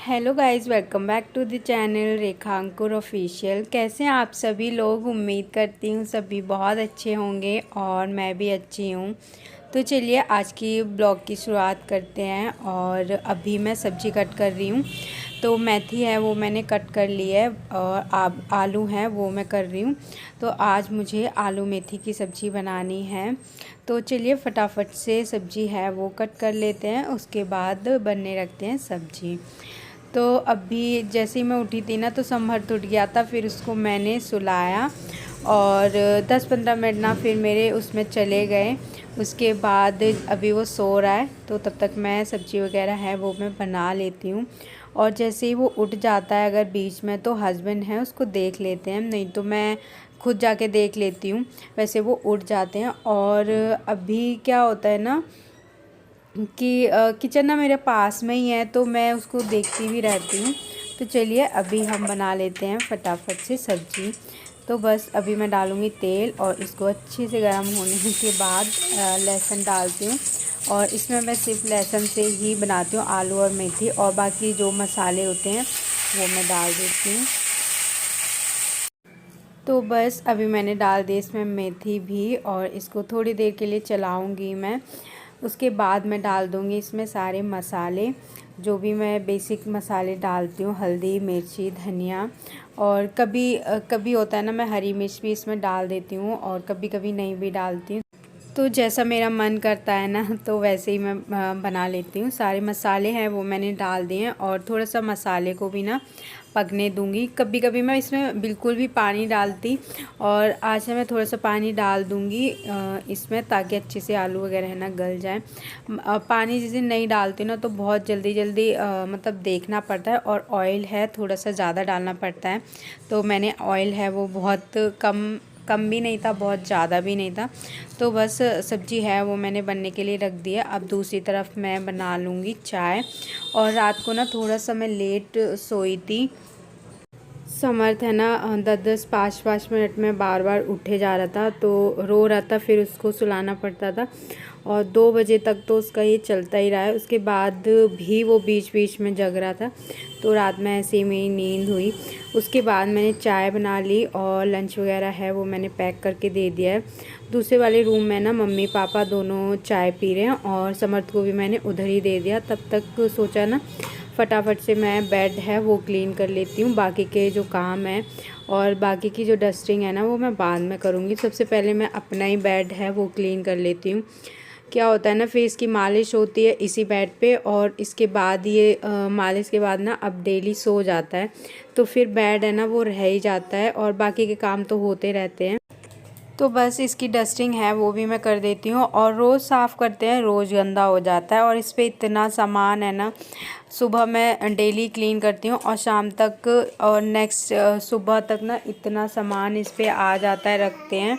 Hello guys, welcome back to the channel Rekha Ankur official. कैसे हैं आप सभी लोग? उम्मीद करती हूँ सभी बहुत अच्छे होंगे और मैं भी अच्छी हूँ। तो चलिए आज की ब्लॉग की शुरुआत करते हैं। और अभी मैं सब्ज़ी कट कर रही हूँ। तो मेथी है वो मैंने कट कर ली है और आलू हैं वो मैं कर रही हूँ। तो आज मुझे आलू मेथी की सब्ज़ी बनानी है। तो चलिए फटाफट से सब्ज़ी है वो कट कर लेते हैं, उसके बाद बनने रखते हैं सब्ज़ी। तो अभी जैसे ही मैं उठी थी ना तो समहर टूट गया था, फिर उसको मैंने सुलाया और 10-15 मिनट ना फिर मेरे उसमें चले गए। उसके बाद अभी वो सो रहा है, तो तब तक मैं सब्ज़ी वगैरह है वो मैं बना लेती हूँ। और जैसे ही वो उठ जाता है अगर बीच में, तो हस्बैंड है उसको देख लेते हैं, नहीं तो मैं खुद जाके देख लेती हूँ। वैसे वो उठ जाते हैं। और अभी क्या होता है ना कि किचन ना मेरे पास में ही है, तो मैं उसको देखती भी रहती हूँ। तो चलिए अभी हम बना लेते हैं फटाफट से सब्ज़ी। तो बस अभी मैं डालूँगी तेल और इसको अच्छे से गर्म होने के बाद लहसुन डालती हूँ। और इसमें मैं सिर्फ लहसुन से ही बनाती हूँ आलू और मेथी, और बाकी जो मसाले होते हैं वो मैं डाल देती हूँ। तो बस अभी मैंने डाल दी इसमें मेथी भी, और इसको थोड़ी देर के लिए चलाऊंगी मैं। उसके बाद मैं डाल दूंगी इसमें सारे मसाले, जो भी मैं बेसिक मसाले डालती हूँ, हल्दी, मिर्ची, धनिया। और कभी कभी होता है ना, मैं हरी मिर्च भी इसमें डाल देती हूँ और कभी कभी नहीं भी डालती हूँ। तो जैसा मेरा मन करता है ना तो वैसे ही मैं बना लेती हूँ। सारे मसाले हैं वो मैंने डाल दिए हैं, और थोड़ा सा मसाले को भी ना पकने दूंगी। कभी कभी मैं इसमें बिल्कुल भी पानी डालती, और आज से मैं थोड़ा सा पानी डाल दूंगी इसमें, ताकि अच्छे से आलू वगैरह है ना गल जाए। पानी जिस दिन नहीं डालती ना तो बहुत जल्दी जल्दी मतलब देखना पड़ता है, और ऑयल है थोड़ा सा ज़्यादा डालना पड़ता है। तो मैंने ऑयल है वो बहुत कम कम भी नहीं था, बहुत ज़्यादा भी नहीं था। तो बस सब्ज़ी है वो मैंने बनने के लिए रख दी है। अब दूसरी तरफ मैं बना लूँगी चाय। और रात को ना थोड़ा सा मैं लेट सोई थी। समर्थ है ना 10-10 5-5 मिनट में बार बार उठे जा रहा था, तो रो रहा था, फिर उसको सुलाना पड़ता था। और 2 बजे तक तो उसका ये चलता ही रहा है। उसके बाद भी वो बीच बीच में जग रहा था, तो रात में ऐसे ही मेरी नींद हुई। उसके बाद मैंने चाय बना ली और लंच वगैरह है वो मैंने पैक करके दे दिया है। दूसरे वाले रूम में ना मम्मी पापा दोनों चाय पी रहे हैं, और समर्थ को भी मैंने उधर ही दे दिया। तब तक सोचा ना फटाफट से मैं बेड है वो क्लीन कर लेती हूँ, बाकी के जो काम है और बाकी की जो डस्टिंग है ना वो मैं बाद में करूँगी। सबसे पहले मैं अपना ही बेड है वो क्लीन कर लेती हूँ। क्या होता है ना, फिर इसकी मालिश होती है इसी बेड पे, और इसके बाद ये मालिश के बाद ना अब डेली सो जाता है, तो फिर बेड है ना वो रह ही जाता है, और बाकी के काम तो होते रहते हैं। तो बस इसकी डस्टिंग है वो भी मैं कर देती हूँ, और रोज़ साफ़ करते हैं रोज़ गंदा हो जाता है। और इस पर इतना सामान है ना, सुबह मैं डेली क्लीन करती हूँ और शाम तक और नेक्स्ट सुबह तक ना इतना सामान इस पर आ जाता है, रखते हैं।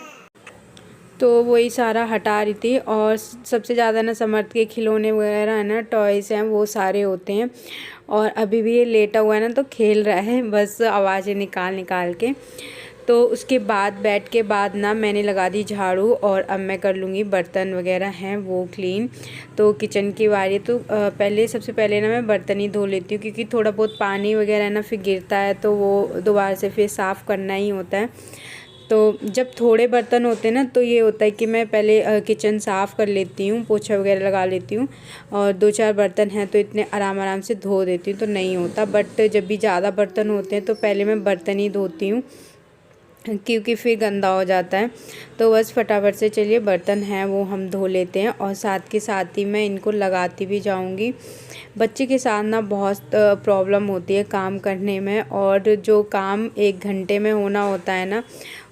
तो वही सारा हटा रही थी। और सबसे ज़्यादा ना समर्थ के खिलौने वगैरह है ना, टॉयज़ हैं वो सारे होते हैं। और अभी भी ये लेटा हुआ है ना तो खेल रहा है बस आवाज़ें निकाल निकाल के। तो उसके बाद बैठ के बाद ना मैंने लगा दी झाड़ू, और अब मैं कर लूँगी बर्तन वगैरह हैं वो क्लीन। तो किचन की बारी, तो पहले सबसे पहले ना मैं बर्तन ही धो लेती हूँ, क्योंकि थोड़ा बहुत पानी वगैरह ना फिर गिरता है तो वो दोबारा से फिर साफ़ करना ही होता है। तो जब थोड़े बर्तन होते हैं ना तो ये होता है कि मैं पहले किचन साफ़ कर लेती हूँ, पोछा वगैरह लगा लेती हूँ, और 2-4 बर्तन हैं तो इतने आराम आराम से धो देती हूँ, तो नहीं होता। बट जब भी ज़्यादा बर्तन होते हैं तो पहले मैं बर्तन ही धोती हूँ, क्योंकि फिर गंदा हो जाता है। तो बस फटाफट से चलिए बर्तन हैं वो हम धो लेते हैं, और साथ के साथ ही मैं इनको लगाती भी जाऊंगी। बच्चे के साथ ना बहुत प्रॉब्लम होती है काम करने में, और जो काम 1 घंटे में होना होता है ना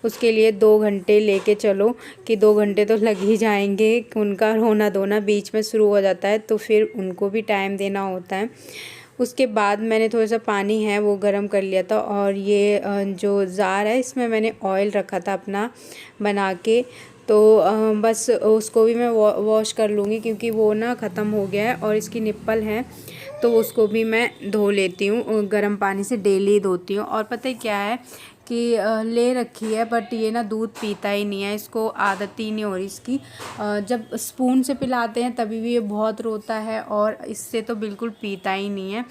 उसके लिए 2 घंटे लेके चलो, कि 2 घंटे तो लग ही जाएंगे। उनका रोना धोना बीच में शुरू हो जाता है, तो फिर उनको भी टाइम देना होता है। उसके बाद मैंने थोड़ा सा पानी है वो गर्म कर लिया था, और ये जो जार है इसमें मैंने ऑयल रखा था अपना बना के। तो बस उसको भी मैं वॉश कर लूँगी, क्योंकि वो ना ख़त्म हो गया है। और इसकी निप्पल है तो उसको भी मैं धो लेती हूँ, गर्म पानी से डेली धोती हूँ। और पता है क्या है कि ले रखी है, बट ये ना दूध पीता ही नहीं है, इसको आदत ही नहीं हो रही इसकी। जब स्पून से पिलाते हैं तभी भी ये बहुत रोता है और इससे तो बिल्कुल पीता ही नहीं है।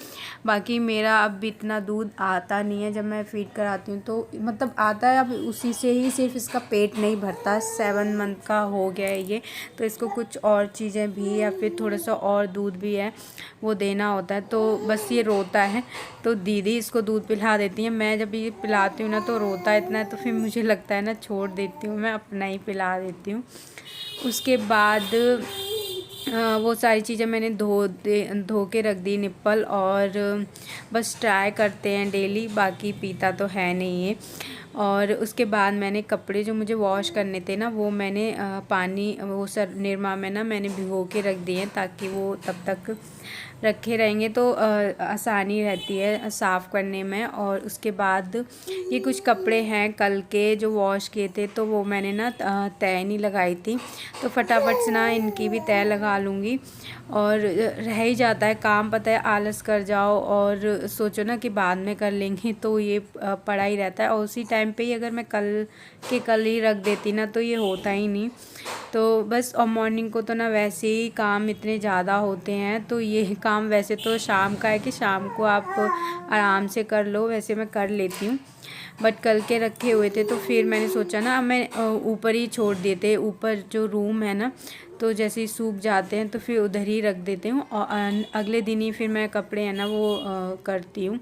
बाकी मेरा अब इतना दूध आता नहीं है, जब मैं फीड कराती हूँ तो मतलब आता है, अब उसी से ही सिर्फ इसका पेट नहीं भरता। 7 मंथ का हो गया है ये, तो इसको कुछ और चीज़ें भी या फिर थोड़ा सा और दूध भी है वो देना होता है। तो बस ये रोता है तो दीदी इसको दूध पिला देती है। मैं जब ये पिलाती हूँ ना तो रोता इतना है, तो फिर मुझे लगता है ना छोड़ देती हूँ, मैं अपना ही पिला देती हूँ। उसके बाद वो सारी चीज़ें मैंने धो के रख दी निप्पल, और बस ट्राई करते हैं डेली, बाकी पीता तो है नहीं ये। और उसके बाद मैंने कपड़े जो मुझे वॉश करने थे ना वो मैंने पानी वो सर निरमा में ना मैंने भिगो के रख दिए ताकि वो तब तक रखे रहेंगे तो आसानी रहती है साफ़ करने में। और उसके बाद ये कुछ कपड़े हैं कल के जो वॉश किए थे, तो वो मैंने ना तह नहीं लगाई थी, तो फटाफट से ना इनकी भी तह लगा लूँगी। और रह ही जाता है काम, पता है, आलस कर जाओ और सोचो ना कि बाद में कर लेंगे तो ये पड़ा ही रहता है, और उसी टाइम पे ही अगर मैं कल ही रख देती ना तो ये होता ही नहीं। तो बस, और मॉर्निंग को तो ना वैसे ही काम इतने ज़्यादा होते हैं, तो ये काम वैसे तो शाम का है कि शाम को आप आराम से कर लो, वैसे मैं कर लेती हूँ, बट कल के रखे हुए थे तो फिर मैंने सोचा ना मैं ऊपर ही छोड़ देते, ऊपर जो रूम है ना, तो जैसे ही सूख जाते हैं तो फिर उधर ही रख देती हूँ, और अगले दिन ही फिर मैं कपड़े हैं ना वो करती हूँ,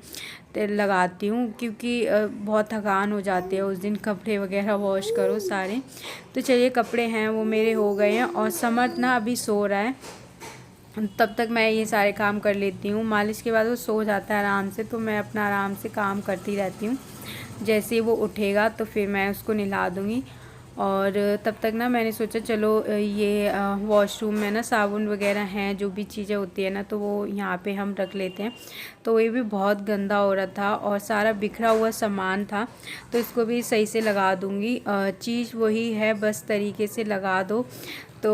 तेल लगाती हूँ, क्योंकि बहुत थकान हो जाती है उस दिन, कपड़े वगैरह वॉश करो सारे। तो चलिए, कपड़े हैं वो मेरे हो गए हैं, और समर ना अभी सो रहा है, तब तक मैं ये सारे काम कर लेती हूँ। मालिश के बाद वो सो जाता है आराम से, तो मैं अपना आराम से काम करती रहती हूँ। जैसे ही वो उठेगा तो फिर मैं उसको नहला दूँगी, और तब तक ना मैंने सोचा चलो ये वॉशरूम में ना साबुन वगैरह हैं, जो भी चीज़ें होती है ना, तो वो यहाँ पे हम रख लेते हैं। तो ये भी बहुत गंदा हो रहा था और सारा बिखरा हुआ सामान था, तो इसको भी सही से लगा दूँगी। चीज़ वही है, बस तरीके से लगा दो तो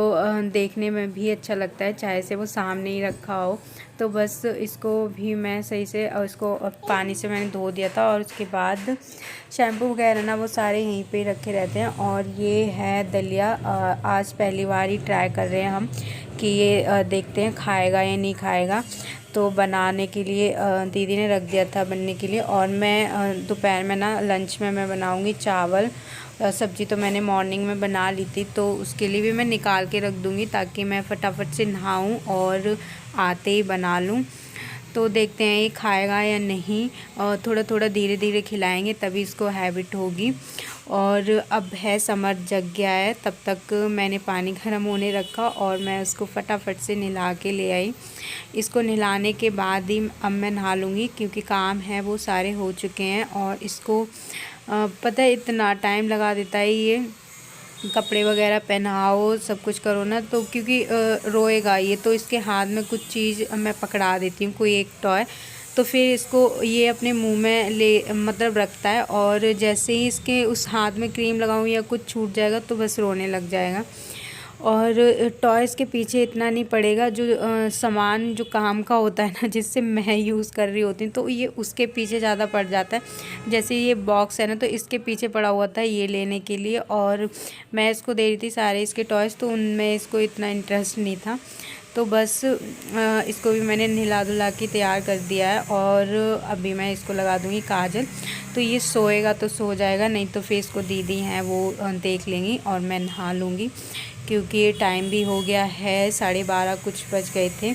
देखने में भी अच्छा लगता है, चाहे से वो सामने ही रखा हो। तो बस इसको भी मैं सही से, और इसको पानी से मैंने धो दिया था, और उसके बाद शैम्पू वगैरह ना वो सारे यहीं पे रखे रहते हैं। और ये है दलिया, आज पहली बार ही ट्राई कर रहे हैं हम कि ये देखते हैं खाएगा या नहीं खाएगा। तो बनाने के लिए दीदी ने रख दिया था बनने के लिए, और मैं दोपहर में ना लंच में मैं बनाऊँगी चावल। सब्ज़ी तो मैंने मॉर्निंग में बना ली थी, तो उसके लिए भी मैं निकाल के रख दूँगी ताकि मैं फटाफट से नहाऊँ और आते ही बना लूँ। तो देखते हैं ये खाएगा या नहीं, और थोड़ा थोड़ा धीरे धीरे खिलाएंगे तभी इसको हैबिट होगी। और अब है समर जग गया है, तब तक मैंने पानी गर्म होने रखा और मैं उसको फटाफट से नहला के ले आई। इसको नहलाने के बाद ही अब मैं नहा लूँगी, क्योंकि काम है वो सारे हो चुके हैं। और इसको पता है इतना टाइम लगा देता है ये, कपड़े वगैरह पहनाओ सब कुछ करो ना, तो क्योंकि रोएगा ये, तो इसके हाथ में कुछ चीज़ मैं पकड़ा देती हूँ, कोई एक टॉय, तो फिर इसको ये अपने मुंह में ले मतलब रखता है, और जैसे ही इसके उस हाथ में क्रीम लगाऊँ या कुछ छूट जाएगा तो बस रोने लग जाएगा। और टॉयज़ के पीछे इतना नहीं पड़ेगा, जो सामान जो काम का होता है ना, जिससे मैं यूज़ कर रही होती हूँ, तो ये उसके पीछे ज़्यादा पड़ जाता है। जैसे ये बॉक्स है ना, तो इसके पीछे पड़ा हुआ था ये लेने के लिए, और मैं इसको दे रही थी सारे इसके टॉयज़, तो उनमें इसको इतना इंटरेस्ट नहीं था। तो बस इसको भी मैंने नहला धुला के तैयार कर दिया है, और अभी मैं इसको लगा दूँगी काजल। तो ये सोएगा तो सो जाएगा, नहीं तो फिर इसको दीदी हैं वो देख लेंगी, और मैं नहा लूँगी, क्योंकि ये टाइम भी हो गया है, 12:30 कुछ बज गए थे।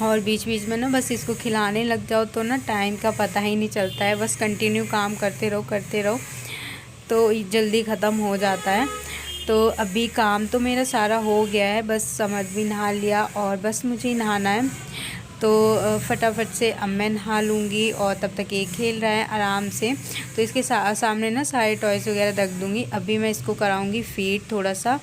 और बीच बीच में ना बस इसको खिलाने लग जाओ तो ना टाइम का पता ही नहीं चलता है, बस कंटिन्यू काम करते रहो तो जल्दी ख़त्म हो जाता है। तो अभी काम तो मेरा सारा हो गया है, बस समझ भी नहा लिया और बस मुझे नहाना है, तो फटाफट से अब मैं नहा लूँगी, और तब तक ये खेल रहा है आराम से। तो इसके सामने ना सारे टॉयज़ वगैरह रख दूँगी। अभी मैं इसको कराऊँगी फीड थोड़ा सा,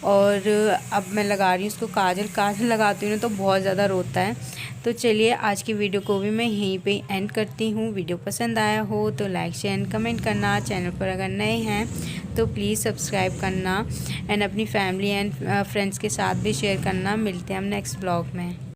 और अब मैं लगा रही हूँ इसको काजल लगाती हूँ ना तो बहुत ज़्यादा रोता है। तो चलिए, आज की वीडियो को भी मैं यहीं पे एंड करती हूँ। वीडियो पसंद आया हो तो लाइक शेयर एंड कमेंट करना, चैनल पर अगर नए हैं तो प्लीज़ सब्सक्राइब करना, एंड अपनी फैमिली एंड फ्रेंड्स के साथ भी शेयर करना। मिलते हैं हम नेक्स्ट ब्लॉग में।